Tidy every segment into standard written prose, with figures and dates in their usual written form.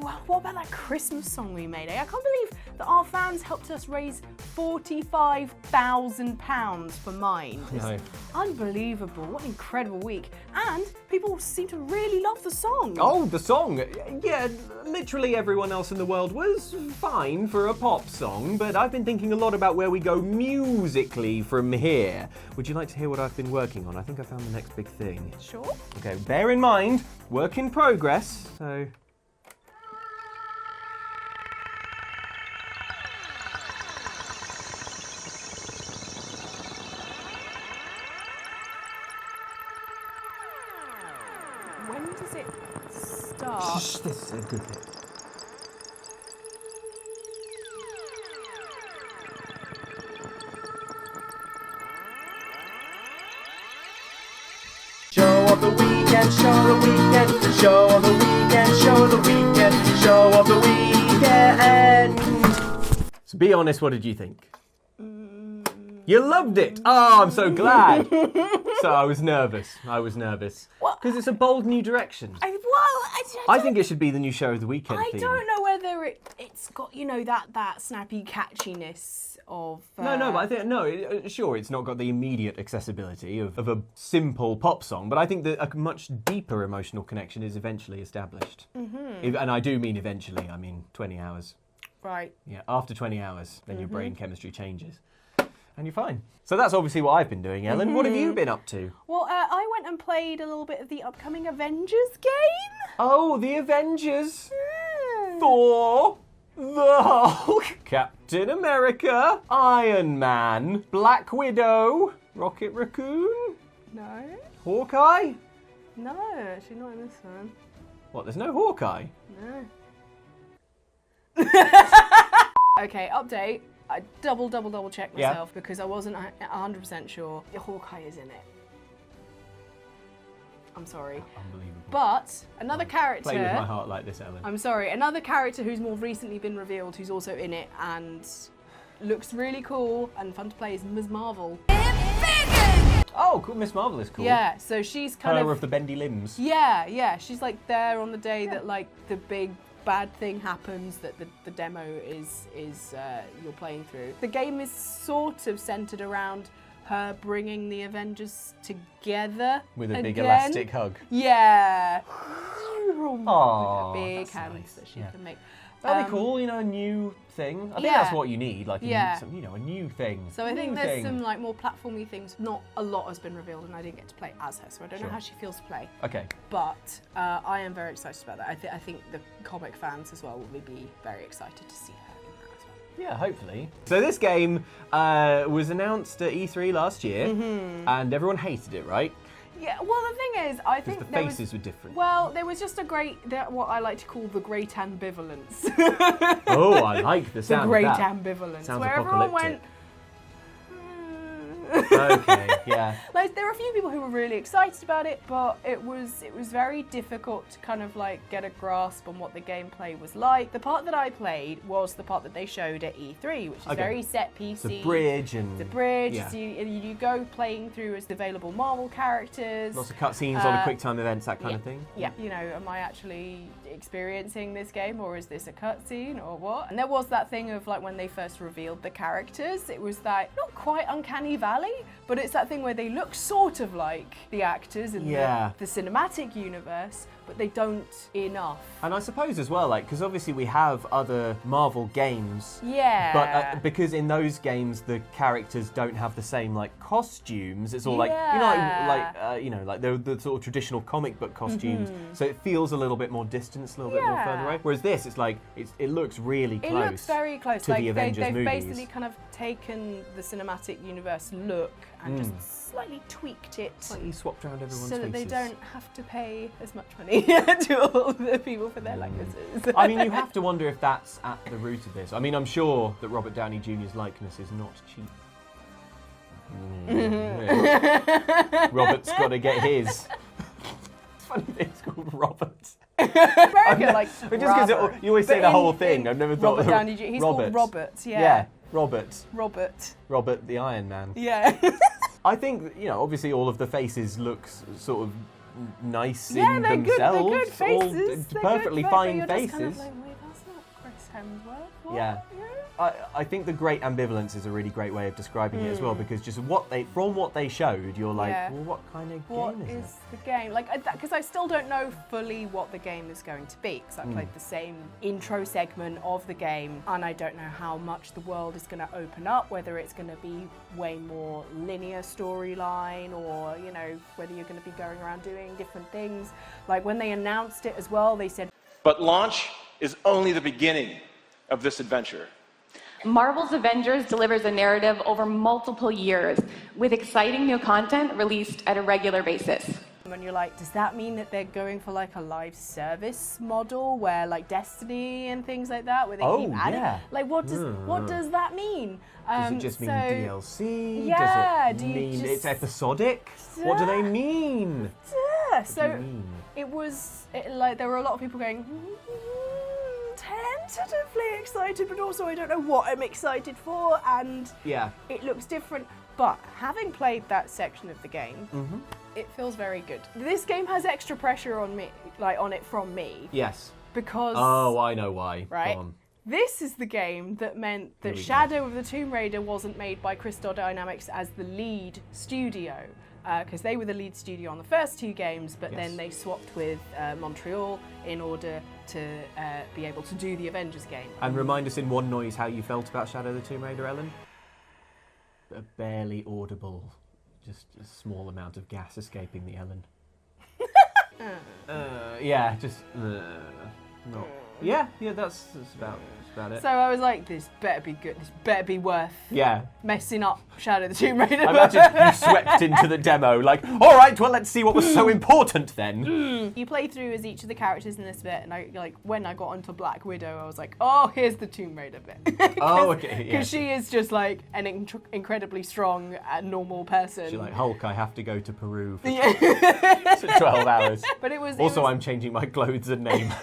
what about that Christmas song we made? I can't believe that our fans helped us raise £45,000 for Mind. No. Unbelievable. What an incredible week. And people seem to really love the song. Oh, the song. Yeah, literally everyone else in the world was fine for a pop song, but I've been thinking a lot about where we go musically from here. Would you like to hear what I've been working on? I think I found the next big thing. Sure. Okay, bear in mind, work in progress, so... When does it start? This is a good bit. Show of the weekend, show of the weekend, show of the weekend, show of the weekend, show of the weekend. So be honest, what did you think? You loved it! Oh, I'm so glad! So I was nervous. Because it's a bold new direction. I think it should be the new show of the weekend I theme. don't know whether it's got, you know, that snappy catchiness of... No, but I think, sure, it's not got the immediate accessibility of a simple pop song, but I think that a much deeper emotional connection is eventually established. Mm-hmm. And I do mean eventually, I mean 20 hours. Right. Yeah, after 20 hours, then your brain chemistry changes. And you're fine. So that's obviously what I've been doing, Ellen. What have you been up to? Well, I went and played a little bit of the upcoming Avengers game. Oh, the Avengers! Thor, the Hulk, Captain America, Iron Man, Black Widow, Rocket Raccoon, No. Hawkeye? No, actually not in this one. What, there's no Hawkeye? No. Okay, update. I double checked myself because I wasn't 100% sure. Hawkeye is in it. I'm sorry. Unbelievable. But another character... Play with my heart like this, Ellen. I'm sorry. Another character who's more recently been revealed, who's also in it and looks really cool and fun to play, is Ms. Marvel. Oh, cool. Miss Marvel is cool. Yeah, so she's kind Her of the bendy limbs. Yeah. She's like there on the day that like the big bad thing happens, that the demo is you're playing through. The game is sort of centered around her bringing the Avengers together With a big again. elastic hug. Yeah. Oh, big that's hands nice. that she Yeah. can make. That'd be cool, you know, a new thing. I think Yeah. that's what you need, like, Yeah. a new thing. So I think New there's thing. some like more platformy things. Not a lot has been revealed, and I didn't get to play as her, so I don't know Sure. how she feels to play. Okay. But I am very excited about that. I think the comic fans as well will be very excited to see her in that as well. Yeah, hopefully. So this game was announced at E3 last year, and everyone hated it, right? Yeah, well the thing is, I think the there faces were different. Well, there was just what I like to call the great ambivalence. Oh, I like the sound The great of that. ambivalence. Sounds where everyone apocalyptic. went... Okay, yeah. Like there were a few people who were really excited about it, but it was very difficult to kind of like get a grasp on what the gameplay was like. The part that I played was the part that they showed at E3, which is very set piecey. The bridge and... The bridge, Yeah. so you go playing through as the available Marvel characters. Lots of cutscenes, all the quick time events, that kind of thing. Yeah, you know, am I actually experiencing this game or is this a cutscene or what? And there was that thing of like when they first revealed the characters, it was that, not quite Uncanny Valley, but it's that thing where they look sort of like the actors in the cinematic universe, but they don't enough. And I suppose as well, like, because obviously we have other Marvel games. Yeah. But because in those games the characters don't have the same like costumes, it's all like the sort of traditional comic book costumes. So it feels a little bit more distant, a little bit more further away. Whereas this, it's like it looks really close. It looks very close. To like the Avengers they've movies. basically kind of taken the cinematic universe look and just slightly tweaked it. Slightly swapped around everyone's so that faces. they don't have to pay as much money to all the people for their likenesses. I mean, you have to wonder if that's at the root of this. I mean, I'm sure that Robert Downey Jr.'s likeness is not cheap. Robert's got to get his. It's funny that it's called Robert. Very good, like But just because you always say the whole thing, I've never thought Robert Downey Jr. He's called Robert, Yeah, Robert. Robert The Iron Man. Yeah. I think, you know, obviously all of the faces look sort of nice Yeah, in they're themselves. good faces. All perfectly fine you're just faces. kind of like, wait, that's not Chris Hemsworth. What? Yeah. I think the great ambivalence is a really great way of describing it as well, because just from what they showed, you're like, well, what kind of game is it? The game? Like, because I still don't know fully what the game is going to be, because I played the same intro segment of the game, and I don't know how much the world is going to open up, whether it's going to be way more linear storyline, or, you know, whether you're going to be going around doing different things. Like, when they announced it as well, they said, But launch is only the beginning of this adventure. Marvel's Avengers delivers a narrative over multiple years, with exciting new content released at a regular basis. and you're like, does that mean that they're going for like a live service model where like Destiny and things like that, where they keep adding? Yeah. Like, what does that mean? Does it just mean DLC? Yeah, Does it mean it's episodic? What do they mean? Yeah, so it was like there were a lot of people going tentatively excited, but also I don't know what I'm excited for, and it looks different. But having played that section of the game, it feels very good. This game has extra pressure on me, like on it from me. Yes. Because I know why. Right. Go on. This is the game that meant that Shadow of the Tomb Raider wasn't made by Crystal Dynamics as the lead studio, because they were the lead studio on the first two games, but then they swapped with Montreal in order to be able to do the Avengers game. And remind us in one noise how you felt about Shadow of the Tomb Raider, Ellen? A barely audible, just a small amount of gas escaping the Ellen. Yeah, just not. Yeah, that's about it. So I was like, this better be good. This better be worth messing up Shadow of the Tomb Raider. I imagine you swept into the demo like, all right, well, let's see what was so important then. You play through as each of the characters in this bit, and when I got onto Black Widow, I was like, oh, here's the Tomb Raider bit. Okay. Because she is just like an incredibly strong, normal person. She's like, Hulk, I have to go to Peru for 12 hours. But I'm changing my clothes and name.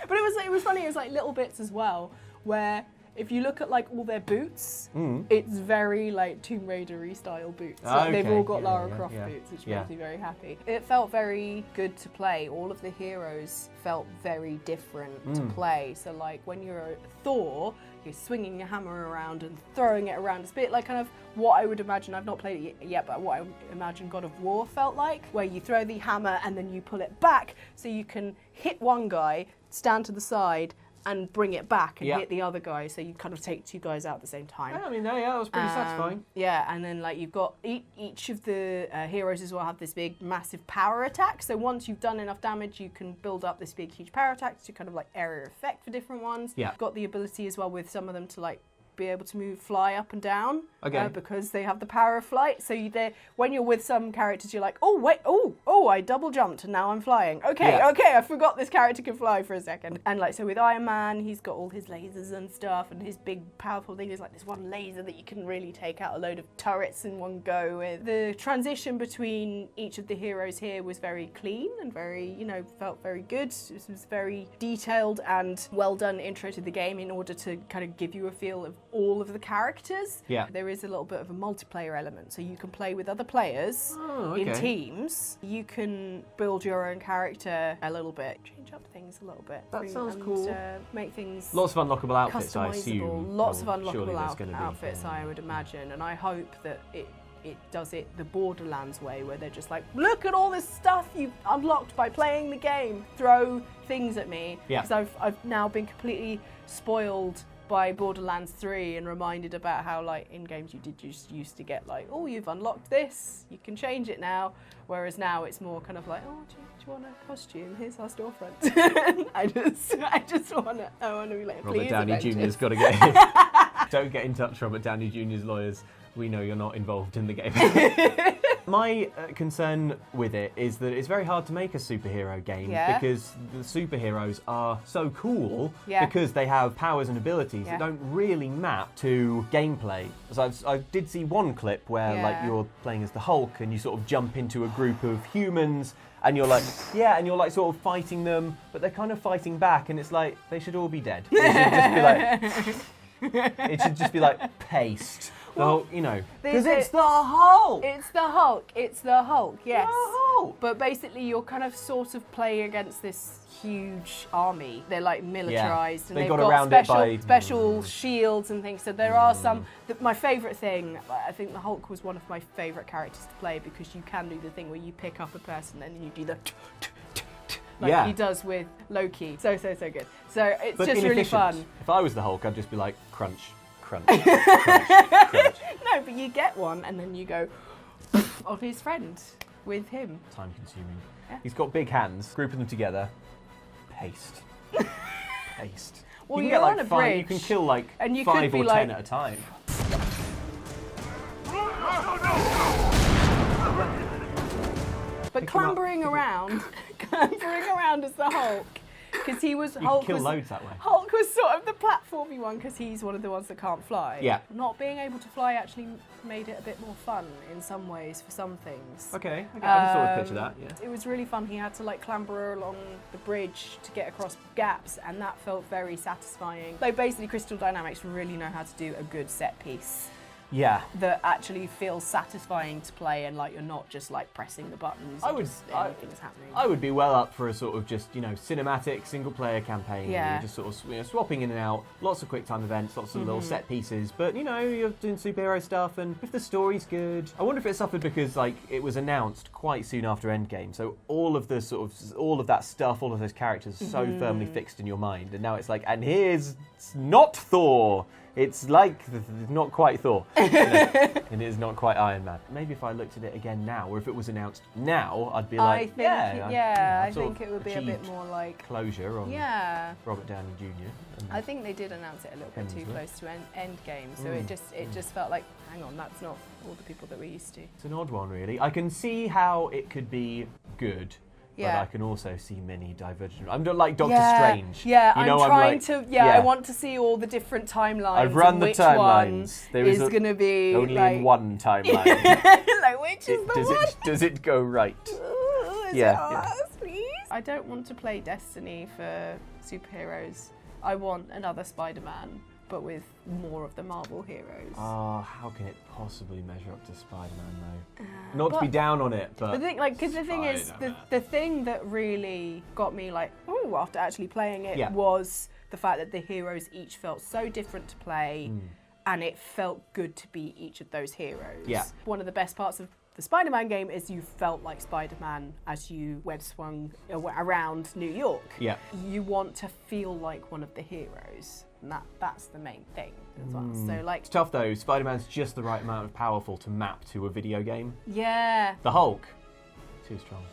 But it was funny. It was like little bits as well, where if you look at like all their boots, it's very like Tomb Raider-y style boots. Like, they've all got Lara Croft boots, which makes me very happy. It felt very good to play. All of the heroes felt very different to play. So like when you're Thor, you're swinging your hammer around and throwing it around. It's a bit like kind of what I would imagine, I've not played it yet, but what I imagine God of War felt like, where you throw the hammer and then you pull it back so you can hit one guy, stand to the side, and bring it back and hit the other guy, so you kind of take two guys out at the same time. Yeah, I mean, that was pretty satisfying. Yeah, and then like you've got each of the heroes as well have this big, massive power attack. So once you've done enough damage, you can build up this big, huge power attack to kind of like area effect for different ones. Yeah. Got the ability as well with some of them to like be able to fly up and down because they have the power of flight. So when you're with some characters, you're like, oh wait, I double jumped and now I'm flying. Okay, I forgot this character can fly for a second. And like so with Iron Man, he's got all his lasers and stuff, and his big powerful thing is like this one laser that you can really take out a load of turrets in one go with. The transition between each of the heroes here was very clean and very, felt very good. This was very detailed and well done intro to the game in order to kind of give you a feel of all of the characters. Yeah. There is a little bit of a multiplayer element, so you can play with other players in teams. You can build your own character a little bit, change up things a little bit. That sounds cool. Make things lots of unlockable outfits, I assume. Lots of unlockable outfits, I would imagine, and I hope that it does it the Borderlands way, where they're just like, look at all this stuff you've unlocked by playing the game. Throw things at me, because I've now been completely spoiled by Borderlands 3 and reminded about how like in games you did just used to get like, oh, you've unlocked this, you can change it now, whereas now it's more kind of like, oh, do you want a costume? Here's our storefront. I just want to be like, Robert please, Downey Avengers. Jr.'s got to get don't get in touch, Robert Downey Jr.'s lawyers. We know you're not involved in the game. My concern with it is that it's very hard to make a superhero game because the superheroes are so cool because they have powers and abilities that don't really map to gameplay. So I did see one clip where like you're playing as the Hulk and you sort of jump into a group of humans and you're like, and you're like sort of fighting them, but they're kind of fighting back, and it's like they should all be dead. They should just be like, it should just be like paste. Well, because it's the Hulk. It's the Hulk. It's the Hulk. Yes. Oh! But basically, you're kind of sort of playing against this huge army. They're like militarized, and They they've got got around it special, by- special shields and things. So there are some. My favorite thing, I think the Hulk was one of my favorite characters to play because you can do the thing where you pick up a person and you do the like he does with Loki. So good. So it's But just really inefficient. fun. If I was the Hulk, I'd just be like, crunch, crunch, crunch, crunch. No, but you get one and then you go of his friend with him. Time consuming. Yeah. He's got big hands, grouping them together. Paste. Paste. Well, you can you're get like on a 5, bridge, you can kill like and you could 5 be or 10 like- at a time. But Pick 'em up. clambering around as the Hulk, because he was You Hulk can kill was loads that way. Hulk was sort of the platformy one because he's one of the ones that can't fly. Yeah. Not being able to fly actually made it a bit more fun in some ways for some things. Okay, I can sort of picture that, yeah. It was really fun. He had to like clamber along the bridge to get across gaps, and that felt very satisfying. So basically, Crystal Dynamics really know how to do a good set piece Yeah. that actually feels satisfying to play, and like you're not just like pressing the buttons. I and would- just anything's happening. I would be well up for a sort of just, cinematic, single-player campaign. Yeah. You're just sort of swapping in and out, lots of quick-time events, lots of little Mm-hmm. set pieces, but, you're doing superhero stuff, and if the story's good... I wonder if it suffered because, it was announced quite soon after Endgame, so all of that stuff, all of those characters are so firmly fixed in your mind, and now it's like, and here's not Thor! It's like not quite Thor. It is not quite Iron Man. Maybe if I looked at it again now, or if it was announced now, I'd be like, I I've sort think of it would be a bit achieved more like. closure on Yeah. Robert Downey Jr. and I think they did announce it a little bit too Hemsworth. close to Endgame, so it just felt like, hang on, that's not all the people that we're used to. It's an odd one, really. I can see how it could be good. But Yeah. I can also see many divergent. I'm not like Doctor Yeah, Strange. yeah, You know, I'm trying like, to. I want to see all the different timelines. I've run and the which timelines. There one is is going to be only like, in one timeline. like which is the one? Does it go right? Ooh, is Yeah, it yeah. ours, please? I don't want to play Destiny for superheroes. I want another Spider-Man, but with more of the Marvel heroes. Oh, how can it possibly measure up to Spider-Man, though? Not to be down on it, but... Because the thing is, the thing that really got me like, ooh, after actually playing it was the fact that the heroes each felt so different to play, and it felt good to be each of those heroes. Yeah. One of the best parts of the Spider-Man game is you felt like Spider-Man as you web swung around New York. Yeah. You want to feel like one of the heroes, and that's the main thing as well. So like, It's tough, though. Spider-Man's just the right amount of powerful to map to a video game. yeah. The Hulk, too strong.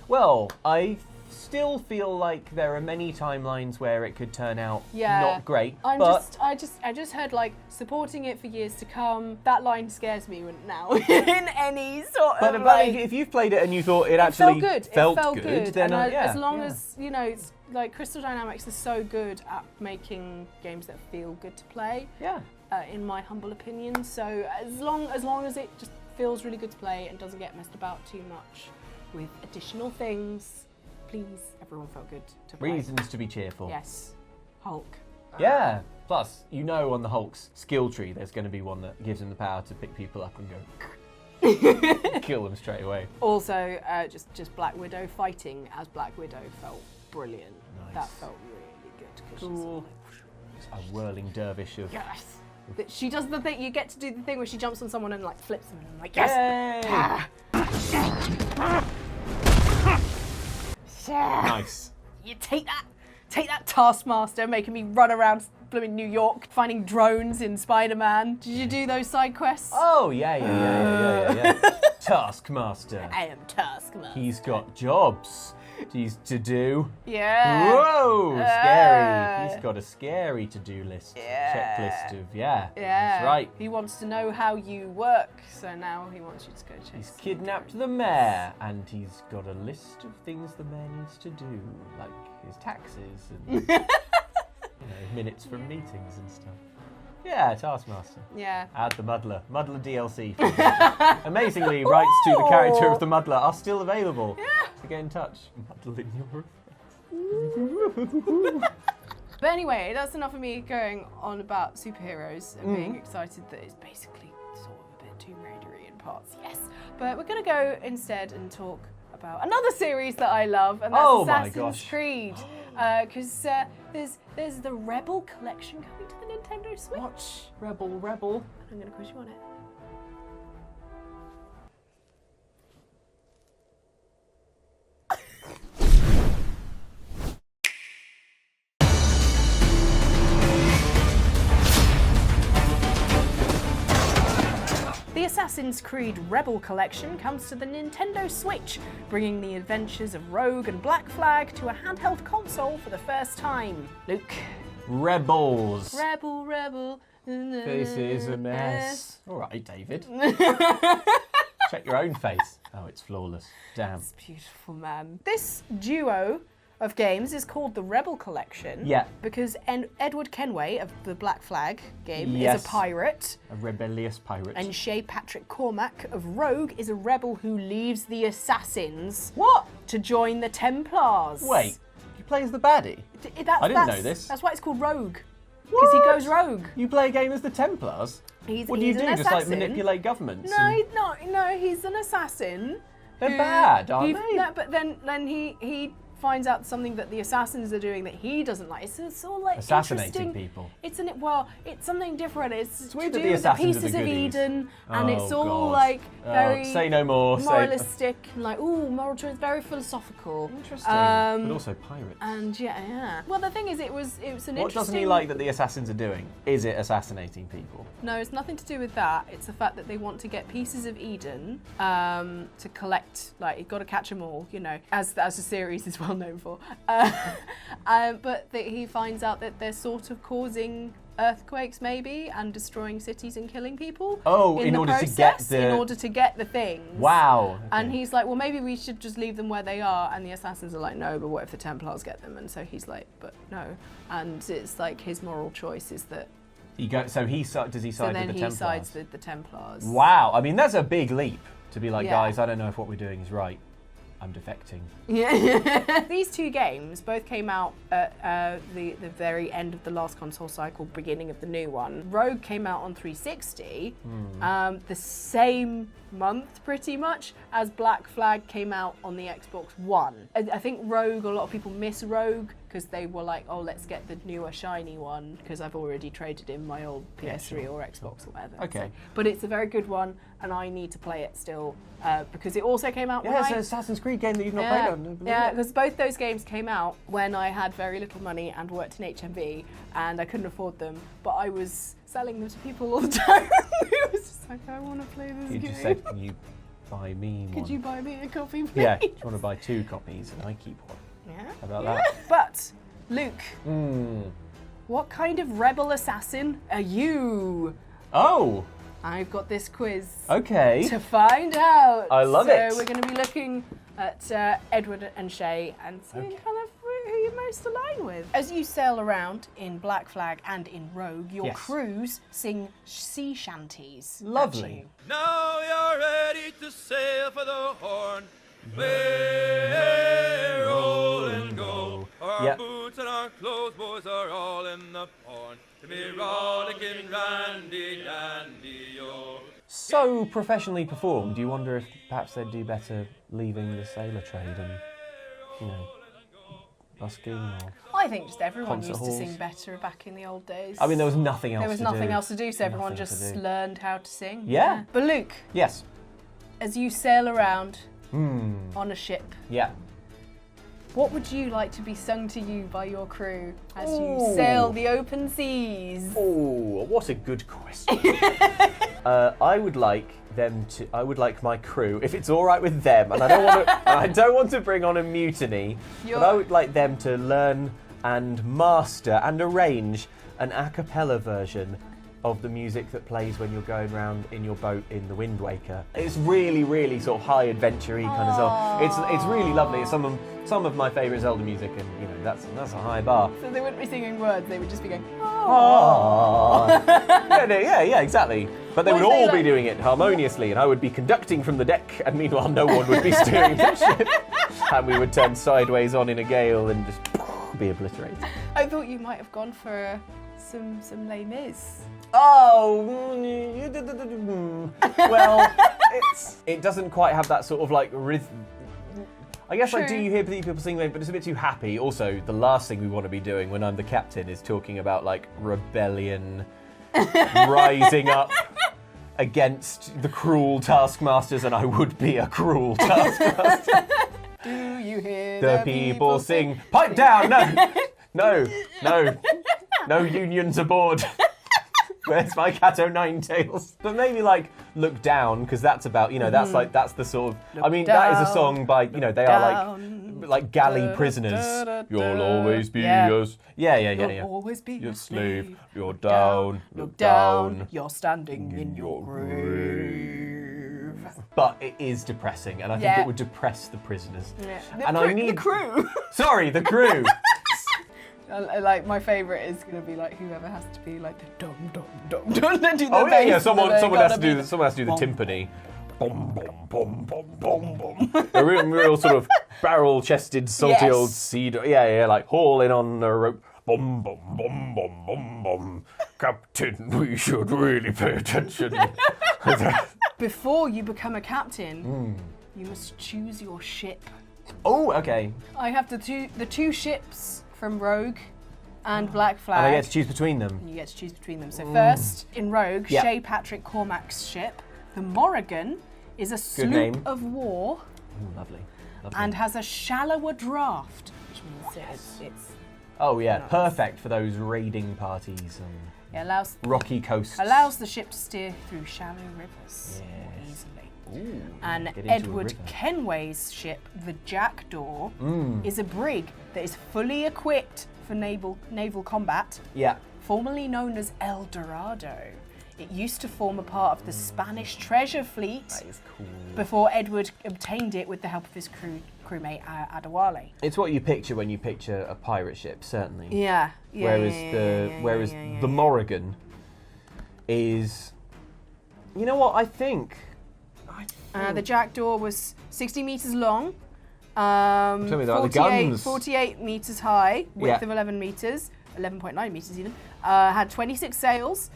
Well, I still feel like there are many timelines where it could turn out not great. I just heard like supporting it for years to come. That line scares me now in any sort But of like. if you've played it and you thought it It actually felt good. then And yeah, as long yeah. as it's like Crystal Dynamics is so good at making games that feel good to play. Yeah. In my humble opinion. So as long as it just feels really good to play and doesn't get messed about too much with additional things. Please, everyone felt good to play. Reasons to be cheerful. Yes. Hulk. Yeah. Plus, on the Hulk's skill tree, there's going to be one that gives him the power to pick people up and go kill them straight away. Also, just Black Widow fighting as Black Widow felt brilliant. Nice. That felt really good. 'Cause Cool. It's a whirling dervish of... yes. She does the thing. You get to do the thing where she jumps on someone and like flips them, and I'm like, yes. Yeah. Nice. You take that Taskmaster, making me run around blooming New York, finding drones in Spider-Man. Did you do those side quests? Oh, yeah. Taskmaster. I am Taskmaster. He's got jobs he's to do. Yeah. Whoa, scary. He's got a scary to-do list. Yeah. Checklist of, yeah. Yeah. That's right. He wants to know how you work, so now he wants you to go chase. He's kidnapped the mayor, and he's got a list of things the mayor needs to do, like his taxes and minutes from meetings and stuff. Yeah, Taskmaster. Yeah. Add the Muddler DLC. Amazingly, rights to the character of the Muddler are still available. Yeah. So get in touch. Muddling your... But anyway, that's enough of me going on about superheroes and being excited that it's basically sort of a bit Tomb Raider-y in parts. Yes. But we're going to go instead and talk about another series that I love, and that's Oh my Assassin's gosh. Creed. Because there's the Rebel collection coming to the Nintendo Switch. Watch Rebel. I'm going to quiz you on it. The Assassin's Creed Rebel Collection comes to the Nintendo Switch, bringing the adventures of Rogue and Black Flag to a handheld console for the first time. Luke. Rebels. Rebel. This is a mess. All right, David. Check your own face. Oh, it's flawless. Damn. It's beautiful, man. This duo of games is called the Rebel Collection. Yeah. Because Edward Kenway of the Black Flag game Yes. is a pirate. A rebellious pirate. And Shay Patrick Cormac of Rogue is a rebel who leaves the Assassins. What? To join the Templars. Wait, you play as the baddie? I didn't know this. That's why it's called Rogue. Because he goes rogue. You play a game as the Templars? What do you do? an Just like assassin. manipulate governments? No, he's an assassin. They're bad, aren't they? No, but then he finds out something that the assassins are doing that he doesn't like. It's all like Assassinating interesting. people. It's something different. It's weird to that do the with the assassins are the pieces of goodies. Eden, and Oh, it's all God. like Oh, very say no more. moralistic, and like moral choice, very philosophical. Interesting. But also pirates. And yeah. Well, the thing is, it was an interesting. What doesn't he like that the assassins are doing? Is it assassinating people? No, it's nothing to do with that. It's the fact that they want to get pieces of Eden to collect. Like, you've got to catch them all, as the series is well known for. But he finds out that they're sort of causing earthquakes, maybe, and destroying cities and killing people. Oh, in the order to process, get the- in order to get the things. Wow. Okay. And he's like, well, maybe we should just leave them where they are. And the assassins are like, no, but what if the Templars get them? And so he's like, but no. And it's like his moral choice is that. Does he side with the Templars? So then he sides with the Templars. Wow. I mean, that's a big leap to be like, Yeah. guys, I don't know if what we're doing is right. I'm defecting. Yeah. These two games both came out at the very end of the last console cycle, beginning of the new one. Rogue came out on 360, the same month pretty much as Black Flag came out on the Xbox One. I think Rogue, a lot of people miss Rogue because they were like, oh, let's get the newer shiny one because I've already traded in my old PS3 or Xbox or whatever. Okay. So, but it's a very good one and I need to play it still because it also came out when Yeah, it's I... an Assassin's Creed game that you've not Yeah, played on. yeah, because both those games came out when I had very little money and worked in HMV and I couldn't afford them, but I was selling them to people all the time. It was just like, I want to play this You game. just said, can you buy me one? Could you buy me a copy, please? Yeah, do you want to buy 2 copies and I keep one? Yeah. How about Yeah. that? But, Luke, what kind of rebel assassin are you? Oh, I've got this quiz okay. to find out. I love it. So we're going to be looking at Edward and Shay and seeing kind of who you most align with. As you sail around in Black Flag and in Rogue, your Yes. crews sing sea shanties. at Lovely. you. Now you're ready to sail for the Horn. We're roll and go. Our Yeah. boots and our clothes, boys, are all in the porn. To be rollicking randy dandy yo. So professionally performed, do you wonder if perhaps they'd do better leaving the sailor trade and, busking or... I think just everyone Concert used halls. to sing better back in the old days. I mean, there was nothing else There was to nothing do. else to do, so everyone Nothing to just do. learned how to sing. Yeah. But Luke, Yes. as you sail around on a ship, Yeah. what would you like to be sung to you by your crew as you Ooh. sail the open seas? Oh, what a good question. I would like my crew, if it's all right with them, and I don't want to bring on a mutiny, but I would like them to learn and master and arrange an a cappella version of the music that plays when you're going around in your boat in the Wind Waker. It's really, really sort of high adventure-y kind of song. It's really lovely. It's some of my favourite Zelda music, and that's a high bar. So they wouldn't be singing words, they would just be going, Yeah, exactly. But they What would if they, all like- be doing it harmoniously, and I would be conducting from the deck, and meanwhile no one would be steering the ship. And we would turn sideways on in a gale and just be obliterated. I thought you might have gone for some Les Mis. Oh, well, it doesn't quite have that sort of like I guess, like, do True. you hear people sing, but it's a bit too happy. Also, the last thing we want to be doing when I'm the captain is talking about, like, rebellion, rising up against the cruel taskmasters, and I would be a cruel taskmaster. Do you hear The people sing, pipe down! No unions aboard. Where's my cat o' nine tails? But maybe, like, look down, because that's about, that's the sort of, that is a song by, they are like galley prisoners. You'll always be yours. Yeah. You'll always be your slave. You're down. You're standing in your grave. But it is depressing, and I think it would depress the prisoners. Yeah. And The crew. Sorry, the crew. Like, my favourite is going to be like whoever has to be like the dum dum dum dum. Do the Yeah. bass, Someone has to do the the timpani. Bom bom bom bom bom bom. A real sort of barrel-chested, salty Yes. old cedar. Yeah, like hauling on a rope. Bom bom bom bom bom bom. Captain, we should really pay attention. Before you become a captain, you must choose your ship. Oh, okay. I have the two ships from Rogue and Black Flag. And I get to choose between them. And you get to choose between them. So first, in Rogue, Yeah. Shay Patrick Cormac's ship, the Morrigan, is a sloop name. of war Ooh, lovely. and has a shallower draft, which means it's Oh yeah, perfect for those raiding parties and it allows rocky coasts. the ship to steer through shallow rivers more easily. Ooh, And get into a Edward river. Kenway's ship, the Jackdaw, is a brig that is fully equipped for naval combat, Yeah. formerly known as El Dorado. It used to form a part of the Spanish treasure fleet That is cool. before Edward obtained it with the help of his crewmate Adewale. It's what you picture when you picture a pirate ship, certainly. Yeah. Whereas the Morrigan is, you know what? I think. The Jackdaw was 60 metres long, Tell me about the guns. 48 metres high, width Yeah. of 11 metres, 11.9 metres even, had 26 sails,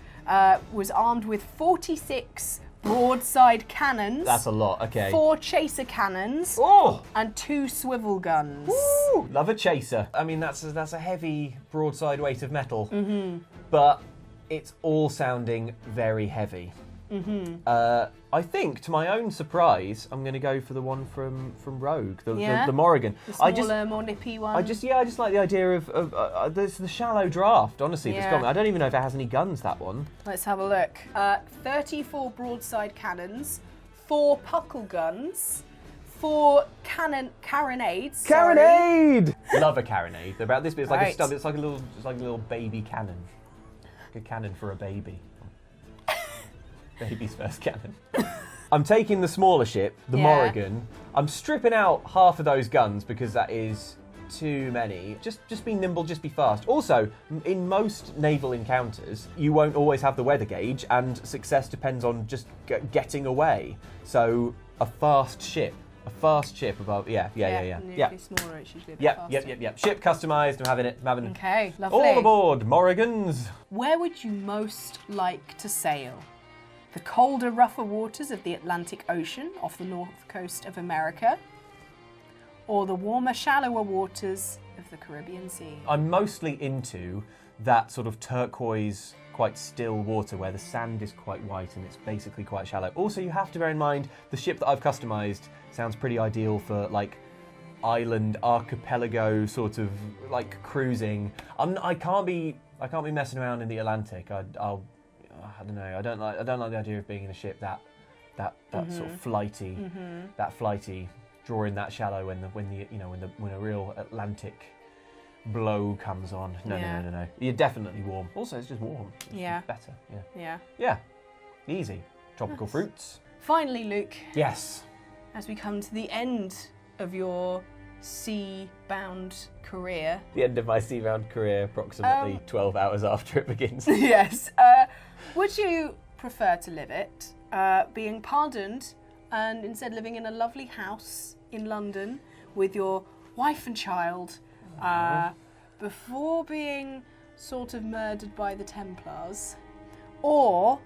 was armed with 46 broadside cannons, That's a lot. Okay. 4 chaser cannons, Oh. and 2 swivel guns. Woo! Love a chaser. I mean, that's a heavy broadside weight of metal, but it's all sounding very heavy. I think, to my own surprise, I'm going to go for the one from Rogue, the Morrigan. The smaller, more nippy one. I just like the idea of the shallow draft. Honestly, that's got me. I don't even know if it has any guns. That one. Let's have a look. 34 broadside cannons, 4 puckle guns, 4 carronades. sorry. Carronade! Love a carronade. They're about this bit. It's like Right. a stub. It's like a little baby cannon. Like a cannon for a baby. Baby's first cannon. I'm taking the smaller ship, the Yeah. Morrigan. I'm stripping out half of those guns because that is too many. Just be nimble, just be fast. Also, in most naval encounters, you won't always have the weather gauge, and success depends on just getting away. So, a fast ship above. Yeah. And if it's smaller, it's usually a bit faster. Yep. Ship customized. I'm having it. Okay, lovely. All aboard, Morrigans. Where would you most like to sail? The colder, rougher waters of the Atlantic Ocean off the north coast of America, or the warmer, shallower waters of the Caribbean Sea? I'm mostly into that sort of turquoise, quite still water where the sand is quite white and it's basically quite shallow. Also, you have to bear in mind the ship that I've customized sounds pretty ideal for like island archipelago sort of like cruising. I can't be messing around in the Atlantic. I don't know. I don't like the idea of being in a ship that sort of flighty, drawing that shallow when a real Atlantic blow comes on. No. You're definitely warm. Also, it's just warm. It's better. Yeah. Easy. Tropical fruits. Finally, Luke, Yes. as we come to the end of your sea-bound career. The end of my sea-bound career, approximately 12 hours after it begins. Yes. Would you prefer to live it, being pardoned, and instead living in a lovely house in London with your wife and child, before being sort of murdered by the Templars? Or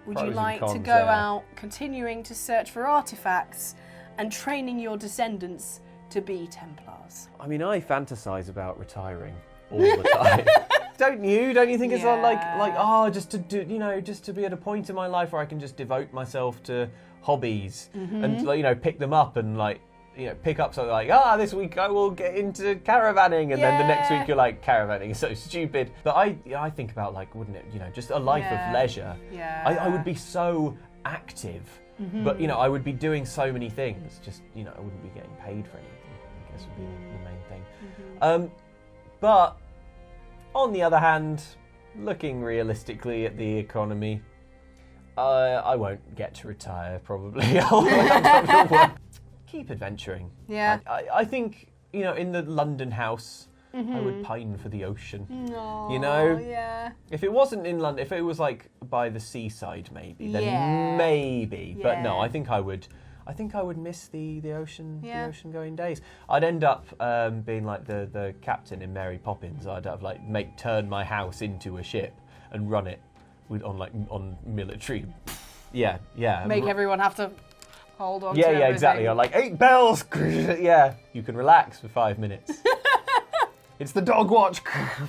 would Pros you and like to cons go there. out continuing to search for artifacts and training your descendants to be Templars? I mean, I fantasize about retiring all the time. Don't you? Don't you think it's just to do, just to be at a point in my life where I can just devote myself to hobbies and pick them up and pick up something like, this week I will get into caravanning, and then the next week you're like, caravanning is so stupid. But I think about wouldn't it, just a life of leisure. Yeah. I would be so active, but I would be doing so many things. Just I wouldn't be getting paid for anything. I guess would be the main thing. But on the other hand, looking realistically at the economy, I won't get to retire probably. Keep adventuring. Yeah. I think, in the London house, I would pine for the ocean. Yeah. If it wasn't in London, if it was by the seaside maybe, then maybe. Yeah. But no, I think I would miss the ocean, the ocean going days. I'd end up being like the captain in Mary Poppins. I'd have turn my house into a ship and run it on military. Yeah. Make everyone have to hold on to Yeah, everything. exactly. Or 8 bells. Yeah, you can relax for 5 minutes. It's the dog watch.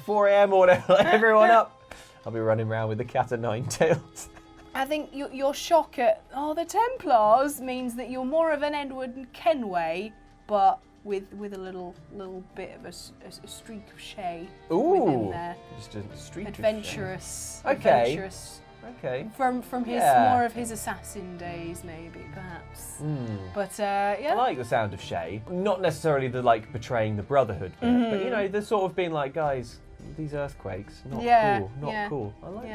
4 a.m. or whatever. Everyone up. I'll be running around with the cat o' nine tails. I think your shock at the Templars means that you're more of an Edward Kenway, but with a little bit of a streak of Shay within there. Just a streak adventurous. of Shay. Adventurous. Okay. From his more of his assassin days, maybe perhaps. But I like the sound of Shay. Not necessarily the betraying the Brotherhood bit, but the sort of being like, guys, these earthquakes, not cool, not cool. I like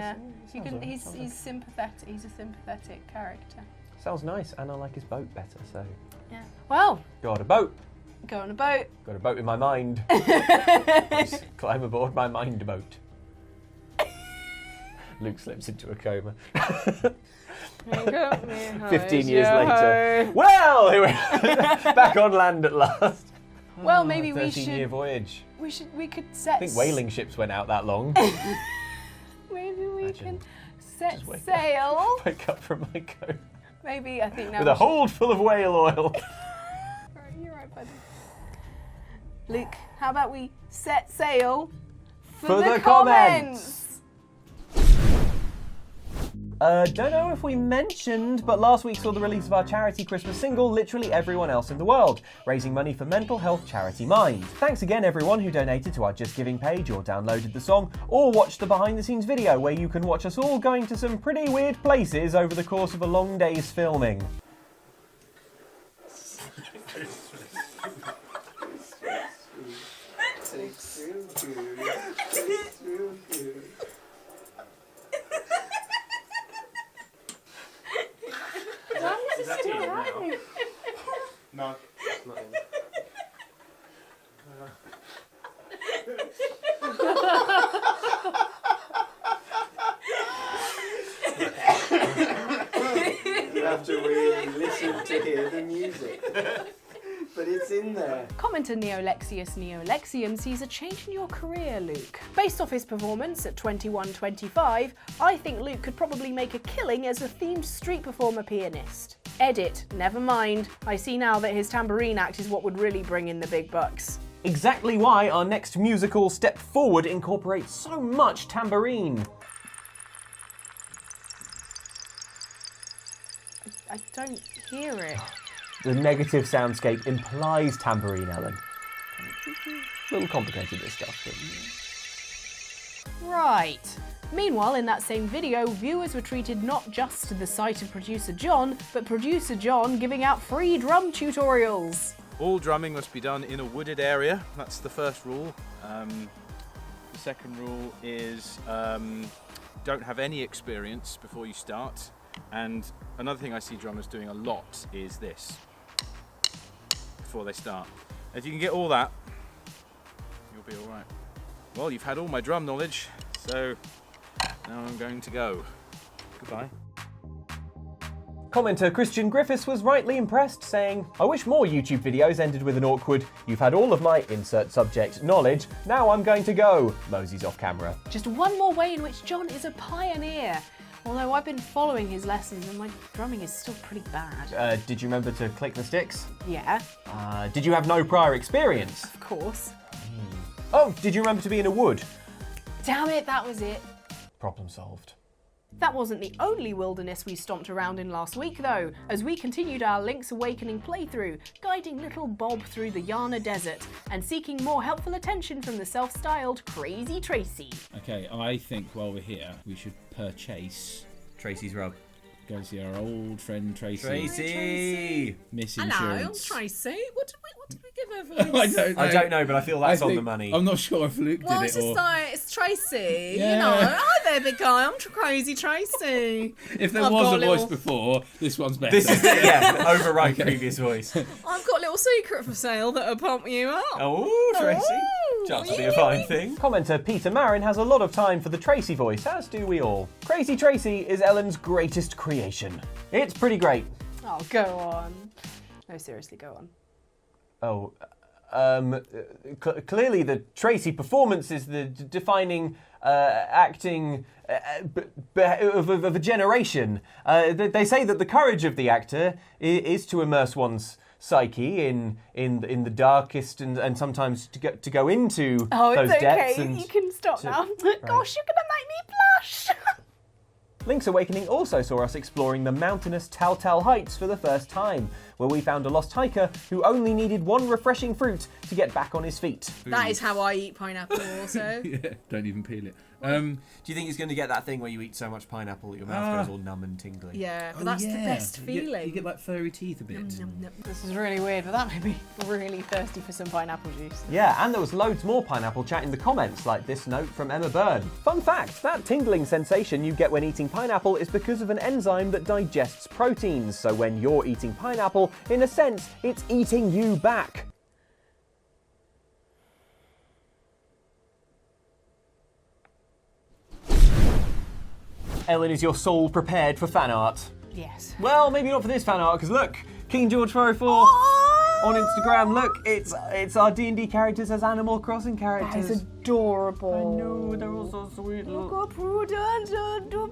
this. He's sympathetic. He's a sympathetic character. Sounds nice, and I like his boat better. So. Yeah. Well. Got a boat. Go on a boat. Got a boat in my mind. Just climb aboard my mind boat. Luke slips into a coma. 15 years later. Well, here we're back on land at last. Well, maybe we should. 13-year voyage. We could set. I think whaling ships went out that long. Maybe we can set Just sail. Wake up from my coma. Maybe I think now. With a hold full of whale oil. You're right, buddy. Luke, how about we set sail for the comments? Don't know if we mentioned, but last week saw the release of our charity Christmas single, Literally Everyone Else in the World, raising money for mental health charity Mind. Thanks again everyone who donated to our Just Giving page or downloaded the song or watched the behind the scenes video where you can watch us all going to some pretty weird places over the course of a long day's filming. Is that in now? No, it's not in. You have to really listen to hear the music. But it's in there. Commenter Neolexium sees a change in your career, Luke. Based off his performance at 21-25, I think Luke could probably make a killing as a themed street performer pianist. Edit, never mind. I see now that his tambourine act is what would really bring in the big bucks. Exactly why our next musical Step Forward incorporates so much tambourine. I don't hear it. The negative soundscape implies tambourine, Ellen. A little complicated, this stuff. But... Right. Meanwhile, in that same video, viewers were treated not just to the sight of producer John, but producer John giving out free drum tutorials. All drumming must be done in a wooded area. That's the first rule. The second rule is don't have any experience before you start. And another thing I see drummers doing a lot is this before they start. If you can get all that, you'll be all right. Well, you've had all my drum knowledge, so now I'm going to go. Goodbye. Commenter Christian Griffiths was rightly impressed, saying, I wish more YouTube videos ended with an awkward, you've had all of my insert subject knowledge, now I'm going to go. Mosey's off camera. Just one more way in which John is a pioneer. Although I've been following his lessons and my drumming is still pretty bad. Did you remember to click the sticks? Yeah, Did you have no prior experience? of course. Oh, did you remember to be in a wood? Damn it, that was it. Problem solved. That wasn't the only wilderness we stomped around in last week, though, as we continued our Link's Awakening playthrough, guiding little Bob through the Yana Desert and seeking more helpful attention from the self-styled Crazy Tracy. Okay, I think while we're here, we should purchase. Tracy's rug. Go see our old friend Tracy. Tracy! Miss Hello, Insurance. Tracy. What did we give her for I this? don't know. I don't know, but I feel that's on the money. I'm not sure if Luke Well, did it's it just or. like, it's Tracy, Yeah. you know. Hi there, big guy. I'm Crazy Tracy. If there I've was got a a little- voice before, this one's better. This is yeah, override previous voice. I've got a little secret for sale that'll pump you up. Oh, Tracy. Chance to be a fine thing. Commenter Peter Marin has a lot of time for the Tracy voice, as do we all. Crazy Tracy is Ellen's greatest creation. It's pretty great. Oh, go on. No, seriously, go on. Oh, clearly the Tracy performance is the defining acting of a generation. They say that the courage of the actor is to immerse one's psyche in the darkest and sometimes to go into those depths. And you can stop now. Gosh, you're gonna make me blush. Link's Awakening also saw us exploring the mountainous Tal Tal Heights for the first time, where we found a lost hiker who only needed one refreshing fruit to get back on his feet. That is how I eat pineapple also. Yeah, don't even peel it. Do you think he's going to get that thing where you eat so much pineapple that your mouth goes all numb and tingly? Yeah, but that's the best feeling. You get like furry teeth a bit. This is really weird, but that made me really thirsty for some pineapple juice. Yeah, and there was loads more pineapple chat in the comments, like this note from Emma Byrne. Fun fact, that tingling sensation you get when eating pineapple is because of an enzyme that digests proteins, so when you're eating pineapple, in a sense, it's eating you back. Ellen, is your soul prepared for fan art? Yes. Well, maybe not for this fan art, because look, King George 404 on Instagram. Look, it's our D&D characters as Animal Crossing characters. That is adorable. I know, they're all so sweet. Look how prudent,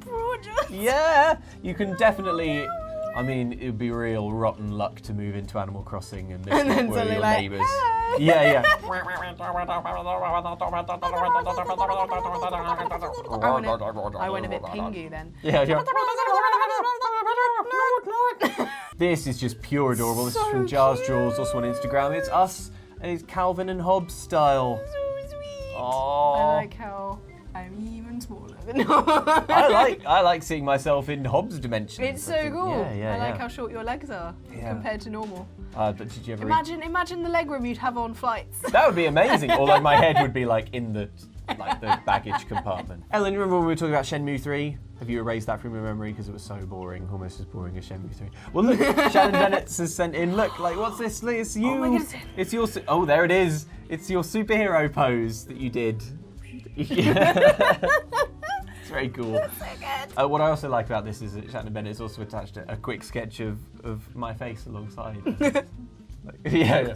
prudent. Yeah, you can definitely. I mean, it would be real rotten luck to move into Animal Crossing and this And then were suddenly your like, neighbours. "Hello." Yeah. I went a bit pingu then. Yeah. This is just pure adorable. This is from Jars Draws, also on Instagram. It's us, and it's Calvin and Hobbes style. So sweet. Oh. I like how I'm even smaller than I like seeing myself in Hobbes' dimensions. It's I so think. cool. Yeah. I like how short your legs are compared to normal. But did you ever? Imagine the legroom you'd have on flights. That would be amazing. Although my head would be like in the baggage compartment. Ellen, remember when we were talking about Shenmue 3? Have you erased that from your memory because it was so boring, almost as boring as Shenmue 3? Well, look, Shannon Bennett has sent in. Look, like what's this? It's you. Oh my goodness. It's your. Oh, there it is. It's your superhero pose that you did. It's very cool. So good. What I also like about this is that Shannon Bennett has also attached a quick sketch of my face alongside. Yeah.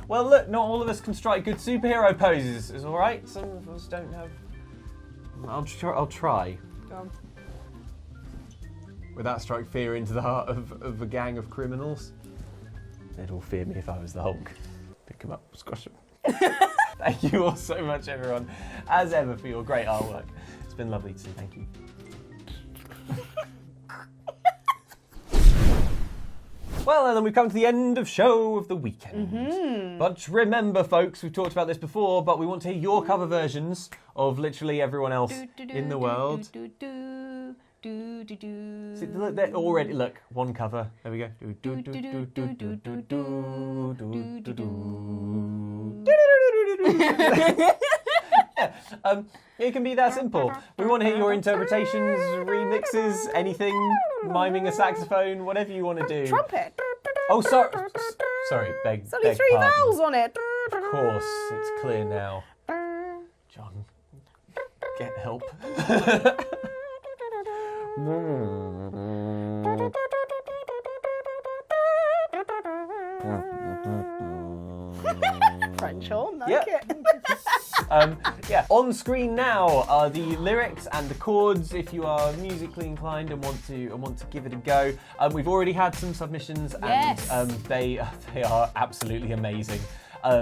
Well, look, not all of us can strike good superhero poses. It's all right. Some of us don't have. I'll try. Go on. Would that strike fear into the heart of a gang of criminals? They'd all fear me if I was the Hulk. Pick them up, squash them. Thank you all so much, everyone, as ever, for your great artwork. It's been lovely to see. Thank you. Well, and then we've come to the end of show of the weekend. But remember, folks, we've talked about this before, but we want to hear your cover versions of literally everyone else in the world. See, look, they're already, look, one cover. There we go. It can be that simple. We want to hear your interpretations, remixes, anything, miming a saxophone, whatever you want to do. Trumpet. Oh, sorry, beg There's only 3 pardon. vowels on it. Of course, it's clear now. John, get help. French horn, like Yep. it. Yeah, on screen now are the lyrics and the chords if you are musically inclined and want to give it a go. We've already had some submissions and they are absolutely amazing.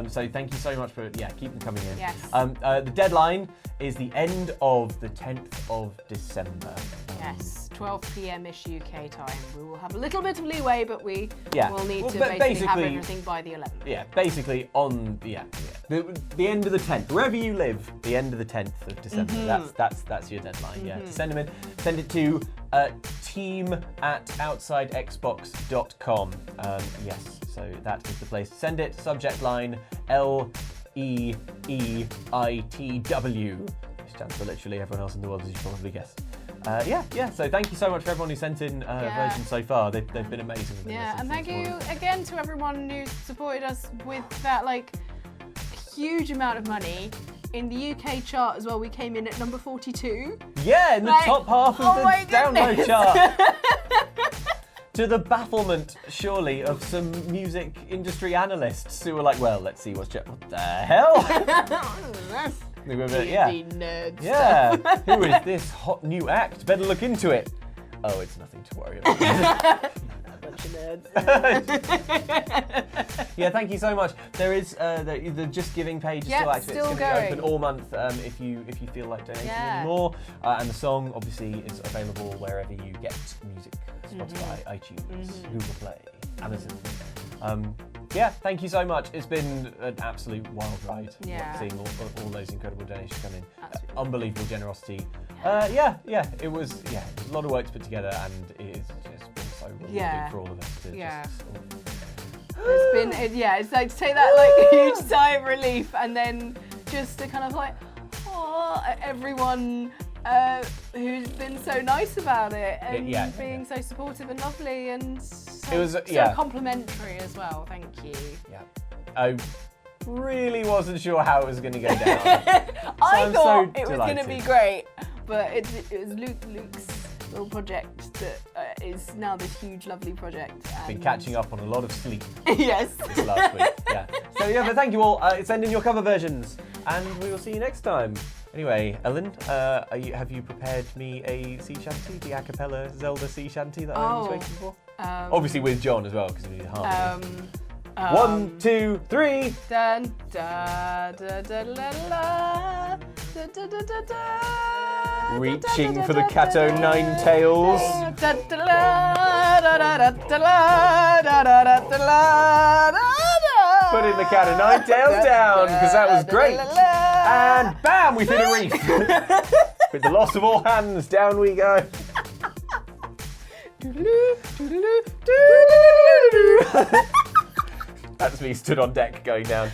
So thank you so much for keep them coming in. Yes. The deadline is the end of the 10th of December. Yes, 12 p.m.-ish UK time. We will have a little bit of leeway, but we will need to basically basically have everything by the 11th. Yeah, basically on the end of the 10th, wherever you live, the end of the 10th of December. That's your deadline. Yeah, to send them in, send it to team@outsidexbox.com. Yes, so that is the place to send it. Subject line LEEITW, which stands for literally everyone else in the world, as you probably guessed. So thank you so much for everyone who sent in versions so far. They've been amazing. Yeah, and thank you again to everyone who supported us with that huge amount of money. In the UK chart as well, we came in at number 42. Yeah, in the top half of the download chart. To the bafflement, surely, of some music industry analysts who were like, well, let's see what the hell? Nerds. Yeah, who is this hot new act? Better look into it. Oh, it's nothing to worry about. Bunch of nerds. Yeah, thank you so much. There is the Just Giving page is still active. Still it's going to be open all month if you feel like donating any more. And the song obviously is available wherever you get music: Spotify, iTunes, Google Play, Amazon. Thank you so much. It's been an absolute wild ride. Seeing all those incredible donations come in. Unbelievable generosity. It was a lot of work to put together, and it's just been so rewarding for all of us to It's been it's like to take that huge sigh of relief, and then just to kind of everyone who's been so nice about it and being so supportive and lovely and so complimentary as well. Thank you. Yeah. I really wasn't sure how it was going to go down. I thought it was going to be great, but it was Luke's little project that is now this huge, lovely project. I've been catching up on a lot of sleep. Yes. This last week. Yeah. So but thank you all. Send in your cover versions, and we will see you next time. Anyway, Ellen, have you prepared me a sea shanty, the a cappella Zelda sea shanty that I was waiting for? Obviously with John as well, because we need harmony. 1, 2, 3. Dun, da, da, da, la, la, da, da, da, da, da, reaching for the cat o' nine tails. Putting the cat o' nine tails down, because that was great. And bam, we've hit a reef. With the loss of all hands, down we go. That's me stood on deck going down.